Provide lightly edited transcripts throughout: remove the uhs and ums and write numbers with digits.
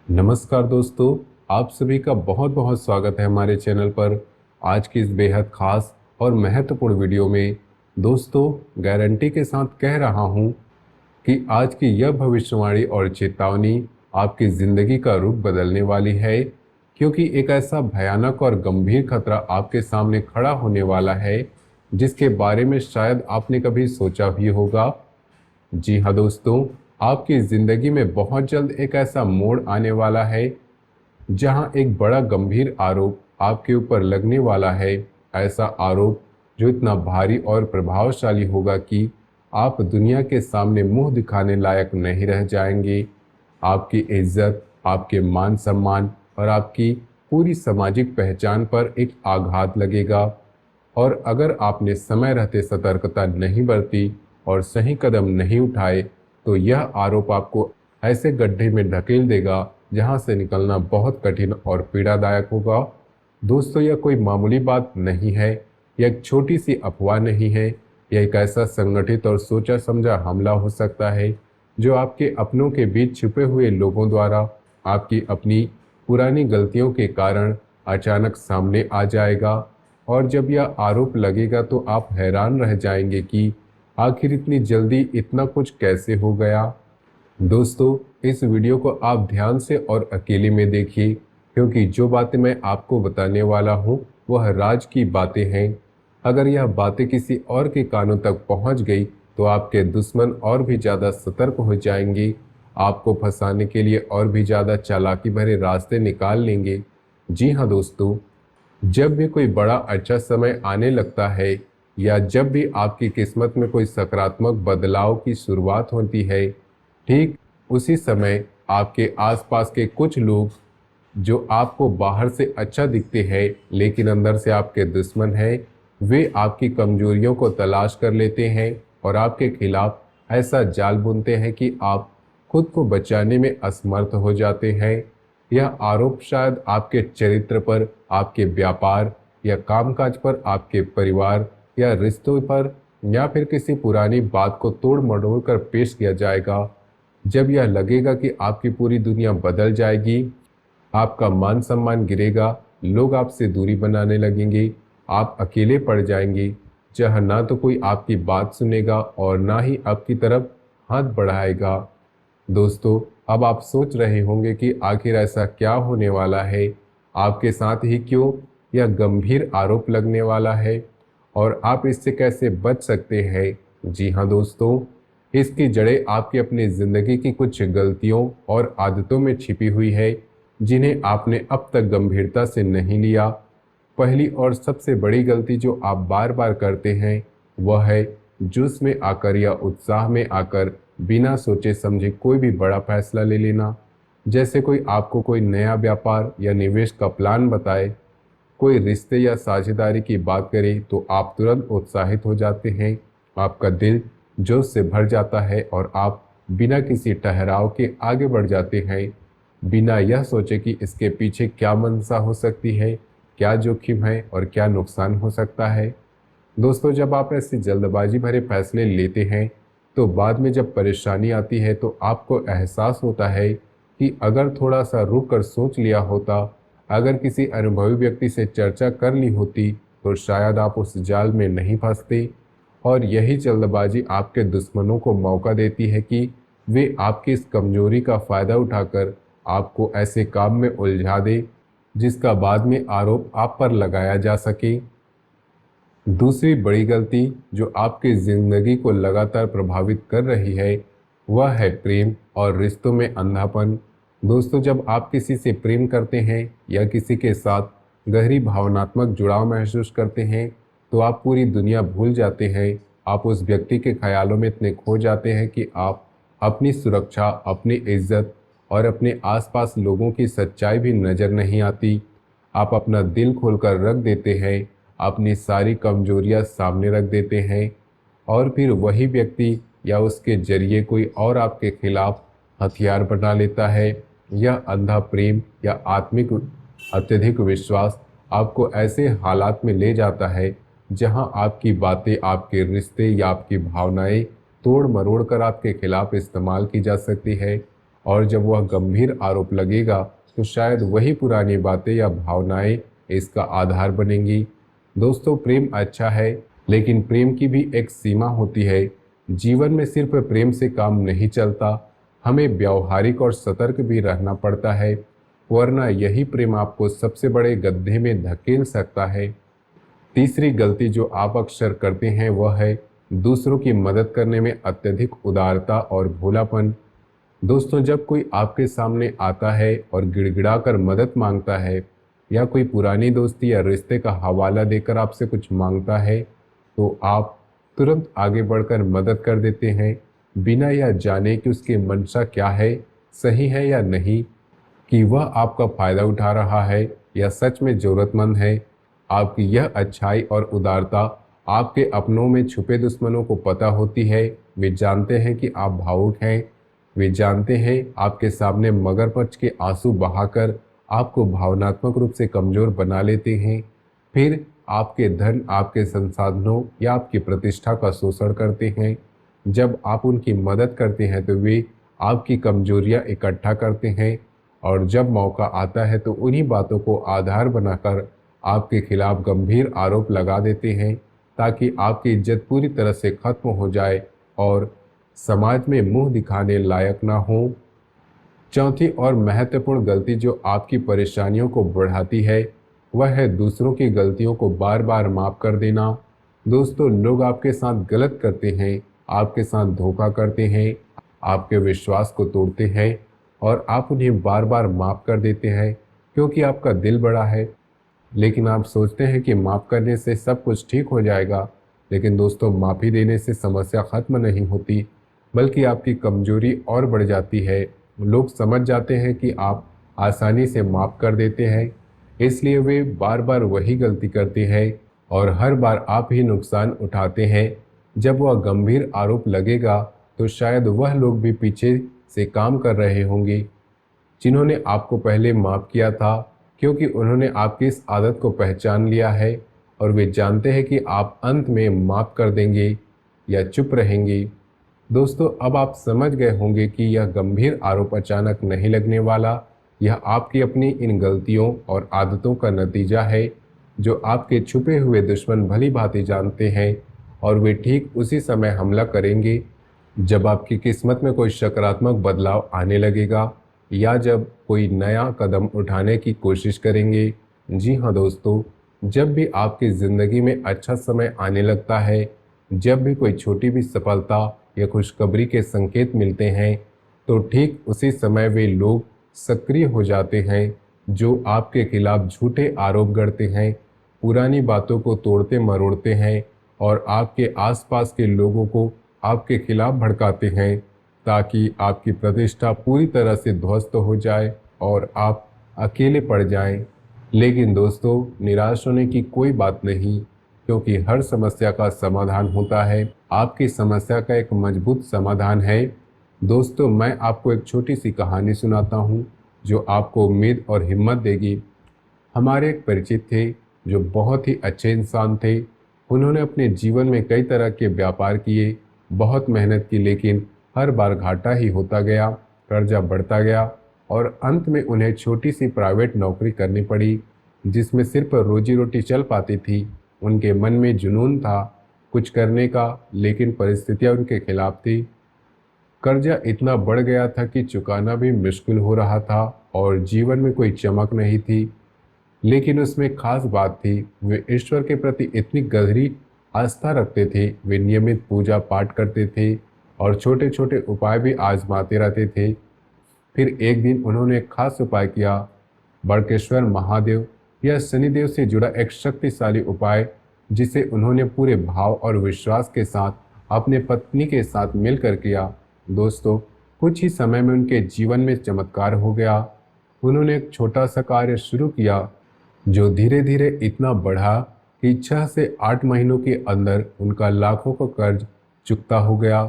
नमस्कार दोस्तों, आप सभी का बहुत बहुत स्वागत है हमारे चैनल पर। आज की इस बेहद खास और महत्वपूर्ण वीडियो में दोस्तों गारंटी के साथ कह रहा हूं कि आज की यह भविष्यवाणी और चेतावनी आपकी ज़िंदगी का रुख बदलने वाली है, क्योंकि एक ऐसा भयानक और गंभीर खतरा आपके सामने खड़ा होने वाला है जिसके बारे में शायद आपने कभी सोचा भी होगा। जी हाँ दोस्तों, आपकी ज़िंदगी में बहुत जल्द एक ऐसा मोड़ आने वाला है जहां एक बड़ा गंभीर आरोप आपके ऊपर लगने वाला है। ऐसा आरोप जो इतना भारी और प्रभावशाली होगा कि आप दुनिया के सामने मुंह दिखाने लायक नहीं रह जाएंगे। आपकी इज्जत, आपके मान सम्मान और आपकी पूरी सामाजिक पहचान पर एक आघात लगेगा। और अगर आपने समय रहते सतर्कता नहीं बरती और सही कदम नहीं उठाए तो यह आरोप आपको ऐसे गड्ढे में ढकेल देगा जहां से निकलना बहुत कठिन और पीड़ादायक होगा। दोस्तों, यह कोई मामूली बात नहीं है, यह एक छोटी सी अफवाह नहीं है। यह एक ऐसा संगठित और सोचा समझा हमला हो सकता है जो आपके अपनों के बीच छुपे हुए लोगों द्वारा आपकी अपनी पुरानी गलतियों के कारण अचानक सामने आ जाएगा। और जब यह आरोप लगेगा तो आप हैरान रह जाएंगे कि आखिर इतनी जल्दी इतना कुछ कैसे हो गया। दोस्तों, इस वीडियो को आप ध्यान से और अकेले में देखिए, क्योंकि जो बातें मैं आपको बताने वाला हूँ वह राज की बातें हैं। अगर यह बातें किसी और के कानों तक पहुँच गई तो आपके दुश्मन और भी ज़्यादा सतर्क हो जाएंगे, आपको फंसाने के लिए और भी ज़्यादा चालाकी भरे रास्ते निकाल लेंगे। जी हाँ दोस्तों, जब भी कोई बड़ा अच्छा समय आने लगता है या जब भी आपकी किस्मत में कोई सकारात्मक बदलाव की शुरुआत होती है, ठीक उसी समय आपके आसपास के कुछ लोग जो आपको बाहर से अच्छा दिखते हैं लेकिन अंदर से आपके दुश्मन हैं, वे आपकी कमजोरियों को तलाश कर लेते हैं और आपके खिलाफ ऐसा जाल बुनते हैं कि आप खुद को बचाने में असमर्थ हो जाते हैं। यह आरोप शायद आपके चरित्र पर, आपके व्यापार या कामकाज पर, आपके परिवार या रिश्तों पर, या फिर किसी पुरानी बात को तोड़ मरोड़ कर पेश किया जाएगा। जब यह लगेगा कि आपकी पूरी दुनिया बदल जाएगी, आपका मान सम्मान गिरेगा, लोग आपसे दूरी बनाने लगेंगे, आप अकेले पड़ जाएंगे, जहाँ ना तो कोई आपकी बात सुनेगा और ना ही आपकी तरफ हाथ बढ़ाएगा। दोस्तों, अब आप सोच रहे होंगे कि आखिर ऐसा क्या होने वाला है, आपके साथ ही क्यों यह गंभीर आरोप लगने वाला है और आप इससे कैसे बच सकते हैं। जी हाँ दोस्तों, इसकी जड़ें आपकी अपनी ज़िंदगी की कुछ गलतियों और आदतों में छिपी हुई है जिन्हें आपने अब तक गंभीरता से नहीं लिया। पहली और सबसे बड़ी गलती जो आप बार बार करते हैं वह है जोश में आकर या उत्साह में आकर बिना सोचे समझे कोई भी बड़ा फैसला ले लेना। जैसे कोई आपको कोई नया व्यापार या निवेश का प्लान बताए, कोई रिश्ते या साझेदारी की बात करे तो आप तुरंत उत्साहित हो जाते हैं, आपका दिल जोश से भर जाता है और आप बिना किसी ठहराव के आगे बढ़ जाते हैं, बिना यह सोचे कि इसके पीछे क्या मंशा हो सकती है, क्या जोखिम है और क्या नुकसान हो सकता है। दोस्तों, जब आप ऐसी जल्दबाजी भरे फैसले लेते हैं तो बाद में जब परेशानी आती है तो आपको एहसास होता है कि अगर थोड़ा सा रुक कर सोच लिया होता, अगर किसी अनुभवी व्यक्ति से चर्चा कर ली होती तो शायद आप उस जाल में नहीं फंसते। और यही जल्दबाजी आपके दुश्मनों को मौका देती है कि वे आपकी इस कमजोरी का फायदा उठाकर आपको ऐसे काम में उलझा दे जिसका बाद में आरोप आप पर लगाया जा सके। दूसरी बड़ी गलती जो आपकी जिंदगी को लगातार प्रभावित कर रही है वह है प्रेम और रिश्तों में अंधापन। दोस्तों, जब आप किसी से प्रेम करते हैं या किसी के साथ गहरी भावनात्मक जुड़ाव महसूस करते हैं तो आप पूरी दुनिया भूल जाते हैं। आप उस व्यक्ति के ख्यालों में इतने खो जाते हैं कि आप अपनी सुरक्षा, अपनी इज्जत और अपने आसपास लोगों की सच्चाई भी नज़र नहीं आती। आप अपना दिल खोलकर रख देते हैं, अपनी सारी कमजोरियां सामने रख देते हैं और फिर वही व्यक्ति या उसके जरिए कोई और आपके खिलाफ हथियार बना लेता है। यह अंधा प्रेम या आत्मिक अत्यधिक विश्वास आपको ऐसे हालात में ले जाता है जहां आपकी बातें, आपके रिश्ते या आपकी भावनाएं तोड़ मरोड़ कर आपके खिलाफ इस्तेमाल की जा सकती है और जब वह गंभीर आरोप लगेगा तो शायद वही पुरानी बातें या भावनाएं इसका आधार बनेंगी। दोस्तों, प्रेम अच्छा है, लेकिन प्रेम की भी एक सीमा होती है। जीवन में सिर्फ प्रेम से काम नहीं चलता, हमें व्यावहारिक और सतर्क भी रहना पड़ता है, वरना यही प्रेम आपको सबसे बड़े गड्ढे में धकेल सकता है। तीसरी गलती जो आप अक्सर करते हैं वह है दूसरों की मदद करने में अत्यधिक उदारता और भोलापन। दोस्तों, जब कोई आपके सामने आता है और गिड़गिड़ाकर मदद मांगता है या कोई पुरानी दोस्ती या रिश्ते का हवाला देकर आपसे कुछ मांगता है, तो आप तुरंत आगे बढ़कर मदद कर देते हैं, बिना यह जाने कि उसकी मंशा क्या है, सही है या नहीं, कि वह आपका फ़ायदा उठा रहा है या सच में ज़रूरतमंद है। आपकी यह अच्छाई और उदारता आपके अपनों में छुपे दुश्मनों को पता होती है। वे जानते हैं कि आप भावुक हैं, वे जानते हैं आपके सामने मगरमच्छ के आंसू बहाकर आपको भावनात्मक रूप से कमज़ोर बना लेते हैं, फिर आपके धन, आपके संसाधनों या आपकी प्रतिष्ठा का शोषण करते हैं। जब आप उनकी मदद करते हैं तो वे आपकी कमजोरियां इकट्ठा करते हैं, और जब मौका आता है तो उन्हीं बातों को आधार बनाकर आपके खिलाफ गंभीर आरोप लगा देते हैं, ताकि आपकी इज्जत पूरी तरह से खत्म हो जाए और समाज में मुंह दिखाने लायक ना हो। चौथी और महत्वपूर्ण गलती जो आपकी परेशानियों को बढ़ाती है वह है दूसरों की गलतियों को बार बार माफ कर देना। दोस्तों, लोग आपके साथ गलत करते हैं, आपके साथ धोखा करते हैं, आपके विश्वास को तोड़ते हैं, और आप उन्हें बार बार माफ कर देते हैं क्योंकि आपका दिल बड़ा है। लेकिन आप सोचते हैं कि माफ़ करने से सब कुछ ठीक हो जाएगा, लेकिन दोस्तों, माफ़ी देने से समस्या ख़त्म नहीं होती, बल्कि आपकी कमजोरी और बढ़ जाती है। लोग समझ जाते हैं कि आप आसानी से माफ़ कर देते हैं, इसलिए वे बार बार वही गलती करते हैं और हर बार आप ही नुकसान उठाते हैं। जब वह गंभीर आरोप लगेगा तो शायद वह लोग भी पीछे से काम कर रहे होंगे जिन्होंने आपको पहले माफ़ किया था, क्योंकि उन्होंने आपकी इस आदत को पहचान लिया है और वे जानते हैं कि आप अंत में माफ़ कर देंगे या चुप रहेंगे। दोस्तों, अब आप समझ गए होंगे कि यह गंभीर आरोप अचानक नहीं लगने वाला, यह आपकी अपनी इन गलतियों और आदतों का नतीजा है, जो आपके छुपे हुए दुश्मन भली भांति जानते हैं, और वे ठीक उसी समय हमला करेंगे जब आपकी किस्मत में कोई सकारात्मक बदलाव आने लगेगा या जब कोई नया कदम उठाने की कोशिश करेंगे। जी हाँ दोस्तों, जब भी आपकी ज़िंदगी में अच्छा समय आने लगता है, जब भी कोई छोटी भी सफलता या खुशखबरी के संकेत मिलते हैं, तो ठीक उसी समय वे लोग सक्रिय हो जाते हैं जो आपके खिलाफ झूठे आरोप गढ़ते हैं, पुरानी बातों को तोड़ते मरोड़ते हैं और आपके आसपास के लोगों को आपके खिलाफ भड़काते हैं, ताकि आपकी प्रतिष्ठा पूरी तरह से ध्वस्त हो जाए और आप अकेले पड़ जाएं। लेकिन दोस्तों, निराश होने की कोई बात नहीं, क्योंकि हर समस्या का समाधान होता है। आपकी समस्या का एक मजबूत समाधान है। दोस्तों, मैं आपको एक छोटी सी कहानी सुनाता हूँ जो आपको उम्मीद और हिम्मत देगी। हमारे एक परिचित थे जो बहुत ही अच्छे इंसान थे। उन्होंने अपने जीवन में कई तरह के व्यापार किए, बहुत मेहनत की, लेकिन हर बार घाटा ही होता गया, कर्जा बढ़ता गया और अंत में उन्हें छोटी सी प्राइवेट नौकरी करनी पड़ी जिसमें सिर्फ रोजी रोटी चल पाती थी। उनके मन में जुनून था कुछ करने का, लेकिन परिस्थितियां उनके खिलाफ थी। कर्जा इतना बढ़ गया था कि चुकाना भी मुश्किल हो रहा था और जीवन में कोई चमक नहीं थी। लेकिन उसमें खास बात थी, वे ईश्वर के प्रति इतनी गहरी आस्था रखते थे। वे नियमित पूजा पाठ करते थे और छोटे छोटे उपाय भी आजमाते रहते थे। फिर एक दिन उन्होंने एक खास उपाय किया। बड़केश्वर महादेव या शनिदेव से जुड़ा एक शक्तिशाली उपाय, जिसे उन्होंने पूरे भाव और विश्वास के साथ अपने पत्नी के साथ मिलकर किया। दोस्तों, कुछ ही समय में उनके जीवन में चमत्कार हो गया। उन्होंने एक छोटा सा कार्य शुरू किया जो धीरे धीरे इतना बढ़ा कि 6 से 8 महीनों के अंदर उनका लाखों का कर्ज चुकता हो गया।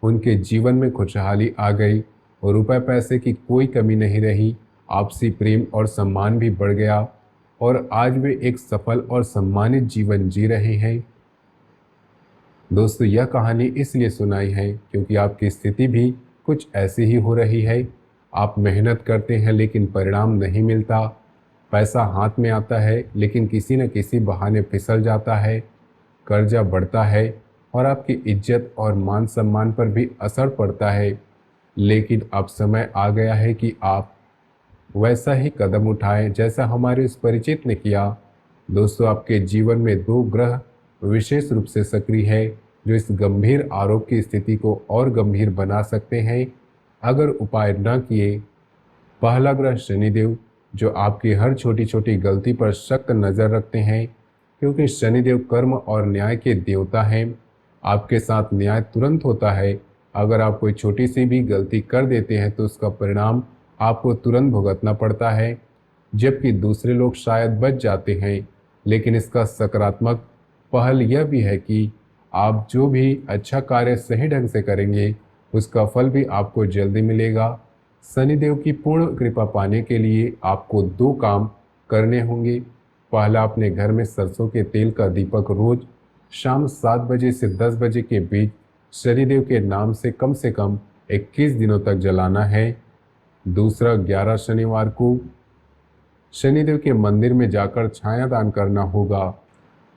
उनके जीवन में खुशहाली आ गई और रुपए पैसे की कोई कमी नहीं रही। आपसी प्रेम और सम्मान भी बढ़ गया और आज वे एक सफल और सम्मानित जीवन जी रहे हैं। दोस्तों, यह कहानी इसलिए सुनाई है क्योंकि आपकी स्थिति भी कुछ ऐसी ही हो रही है। आप मेहनत करते हैं लेकिन परिणाम नहीं मिलता। पैसा हाथ में आता है लेकिन किसी न किसी बहाने फिसल जाता है, कर्जा बढ़ता है और आपकी इज्जत और मान सम्मान पर भी असर पड़ता है। लेकिन अब समय आ गया है कि आप वैसा ही कदम उठाएं जैसा हमारे उस परिचित ने किया। दोस्तों, आपके जीवन में दो ग्रह विशेष रूप से सक्रिय है जो इस गंभीर आरोप की स्थिति को और गंभीर बना सकते हैं अगर उपाय न किए। पहला ग्रह शनिदेव, जो आपकी हर छोटी छोटी गलती पर सख्त नज़र रखते हैं, क्योंकि शनिदेव कर्म और न्याय के देवता हैं। आपके साथ न्याय तुरंत होता है। अगर आप कोई छोटी सी भी गलती कर देते हैं तो उसका परिणाम आपको तुरंत भुगतना पड़ता है, जबकि दूसरे लोग शायद बच जाते हैं। लेकिन इसका सकारात्मक पहल यह भी है कि आप जो भी अच्छा कार्य सही ढंग से करेंगे उसका फल भी आपको जल्दी मिलेगा। शनिदेव की पूर्ण कृपा पाने के लिए आपको दो काम करने होंगे। पहला, अपने घर में सरसों के तेल का दीपक रोज शाम 7 बजे से 10 बजे के बीच शनिदेव के नाम से कम 21 दिनों तक जलाना है। दूसरा, 11 शनिवार को शनिदेव के मंदिर में जाकर छाया दान करना होगा।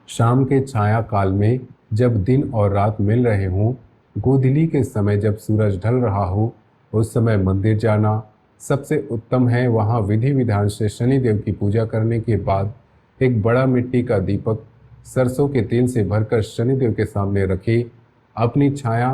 शाम के छाया काल में, जब दिन और रात मिल रहे हों, गोधूली के समय जब सूरज ढल रहा हो, उस समय मंदिर जाना सबसे उत्तम है। वहाँ विधि विधान से शनिदेव की पूजा करने के बाद एक बड़ा मिट्टी का दीपक सरसों के तेल से भरकर शनिदेव के सामने रखें। अपनी छाया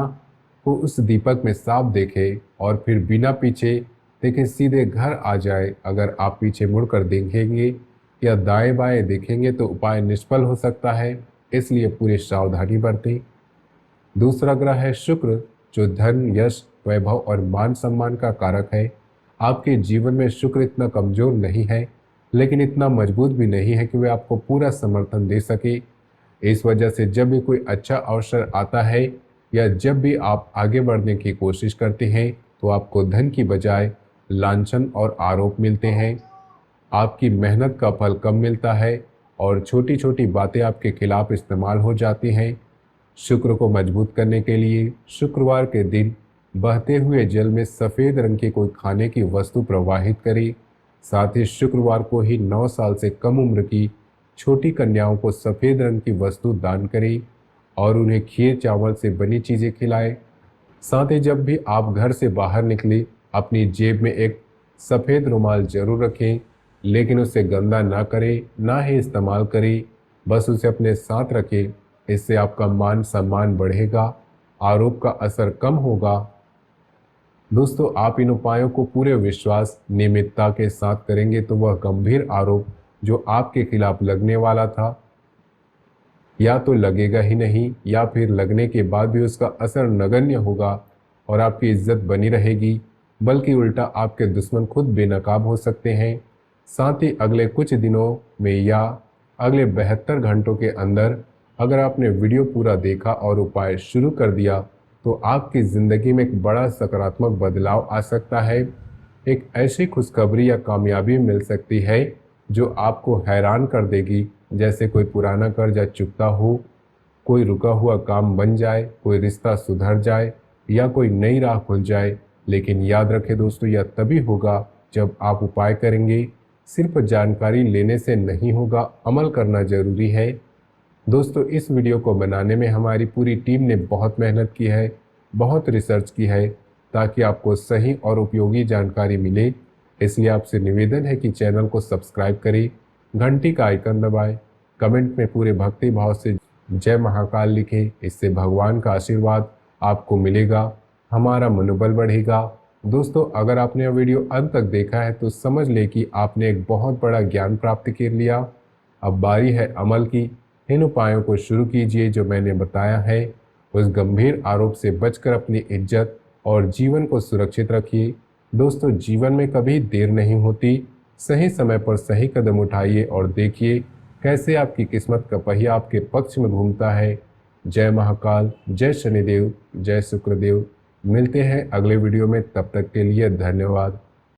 को उस दीपक में साफ देखें और फिर बिना पीछे देखे सीधे घर आ जाए। अगर आप पीछे मुड़कर देखेंगे या दाएं बाएं देखेंगे तो उपाय निष्फल हो सकता है, इसलिए पूरी सावधानी बरतें। दूसरा ग्रह है शुक्र, जो धन, यश, वैभव और मान सम्मान का कारक है। आपके जीवन में शुक्र इतना कमजोर नहीं है, लेकिन इतना मजबूत भी नहीं है कि वह आपको पूरा समर्थन दे सके। इस वजह से जब भी कोई अच्छा अवसर आता है या जब भी आप आगे बढ़ने की कोशिश करते हैं तो आपको धन की बजाय लांछन और आरोप मिलते हैं। आपकी मेहनत का फल कम मिलता है और छोटी छोटी बातें आपके खिलाफ इस्तेमाल हो जाती हैं। शुक्र को मजबूत करने के लिए शुक्रवार के दिन बहते हुए जल में सफ़ेद रंग की कोई खाने की वस्तु प्रवाहित करें। साथ ही शुक्रवार को ही 9 साल से कम उम्र की छोटी कन्याओं को सफ़ेद रंग की वस्तु दान करें और उन्हें खीर चावल से बनी चीज़ें खिलाएं। साथ ही जब भी आप घर से बाहर निकले, अपनी जेब में एक सफ़ेद रुमाल जरूर रखें, लेकिन उसे गंदा ना करें, ना ही इस्तेमाल करें, बस उसे अपने साथ रखें। इससे आपका मान सम्मान बढ़ेगा, आरोप का असर कम होगा। दोस्तों, आप इन उपायों को पूरे विश्वास, नियमितता के साथ करेंगे तो वह गंभीर आरोप जो आपके खिलाफ लगने वाला था, या तो लगेगा ही नहीं या फिर लगने के बाद भी उसका असर नगण्य होगा और आपकी इज्जत बनी रहेगी, बल्कि उल्टा आपके दुश्मन खुद बेनकाब हो सकते हैं। साथ ही अगले कुछ दिनों में या अगले 72 घंटों के अंदर अगर आपने वीडियो पूरा देखा और उपाय शुरू कर दिया तो आपकी ज़िंदगी में एक बड़ा सकारात्मक बदलाव आ सकता है। एक ऐसी खुशखबरी या कामयाबी मिल सकती है जो आपको हैरान कर देगी, जैसे कोई पुराना कर्जा चुकता हो, कोई रुका हुआ काम बन जाए, कोई रिश्ता सुधर जाए या कोई नई राह खुल जाए। लेकिन याद रखें दोस्तों, यह तभी होगा जब आप उपाय करेंगे। सिर्फ जानकारी लेने से नहीं होगा, अमल करना जरूरी है। दोस्तों, इस वीडियो को बनाने में हमारी पूरी टीम ने बहुत मेहनत की है, बहुत रिसर्च की है, ताकि आपको सही और उपयोगी जानकारी मिले। इसलिए आपसे निवेदन है कि चैनल को सब्सक्राइब करें, घंटी का आइकन दबाएं, कमेंट में पूरे भक्ति भाव से जय महाकाल लिखें। इससे भगवान का आशीर्वाद आपको मिलेगा, हमारा मनोबल बढ़ेगा। दोस्तों, अगर आपने यह वीडियो अंत तक देखा है तो समझ ले कि आपने एक बहुत बड़ा ज्ञान प्राप्त कर लिया। अब बारी है अमल की। इन उपायों को शुरू कीजिए जो मैंने बताया है। उस गंभीर आरोप से बचकर अपनी इज्जत और जीवन को सुरक्षित रखिए। दोस्तों, जीवन में कभी देर नहीं होती। सही समय पर सही कदम उठाइए और देखिए कैसे आपकी किस्मत का पहिया आपके पक्ष में घूमता है। जय महाकाल, जय शनिदेव, जय शुक्रदेव। मिलते हैं अगले वीडियो में, तब तक के लिए धन्यवाद।